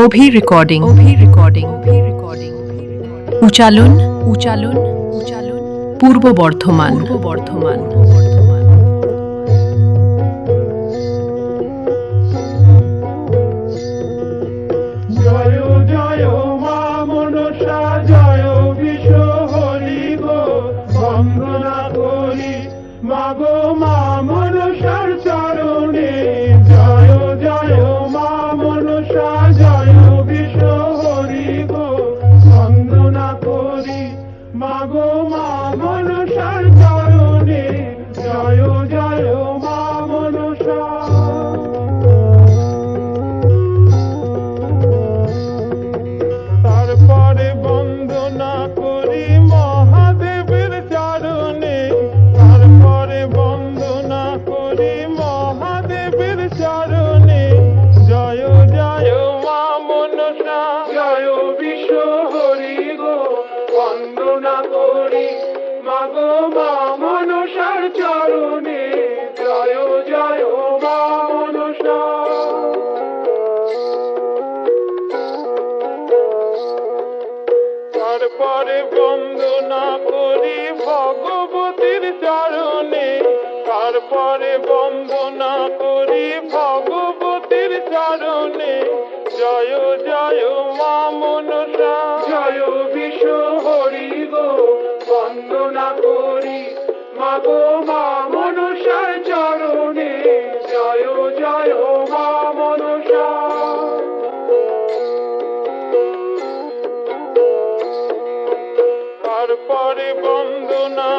অভি recording Uchalan পূর্ব বর্ধমান জয় জয় মা মনসা জয় বিশ্ব হরি গো বন্দনা করি মাগো মা মনসার চরণে জয় জয় মা মনসা জয় বিশ্ব হরি গো বন্দনা করি মাগো মা মনসার চরণে জয় জয় মা মনসা। তারপরে বন্দনা করি মহাদেবের চরণে, তারপরে বন্দনা করি মহাদেবের চরণে জয় জয় মা মনসা জয় বিশ্ব হরি গো বন্দনা করি মাগো মা মনসার চরণে জয় জয় মা মনসা। তারপরে বন্দনা করি ভগবতীর চরণে, তারপরে বন্দনা করি ভগবতীর চরণে জয় জয় মা মনসা জয় বিশ্ব হরি গো বন্দনা করি মাগো মা মনসার চরণে জয় জয় মা মনসা। তারপরে বন্দনা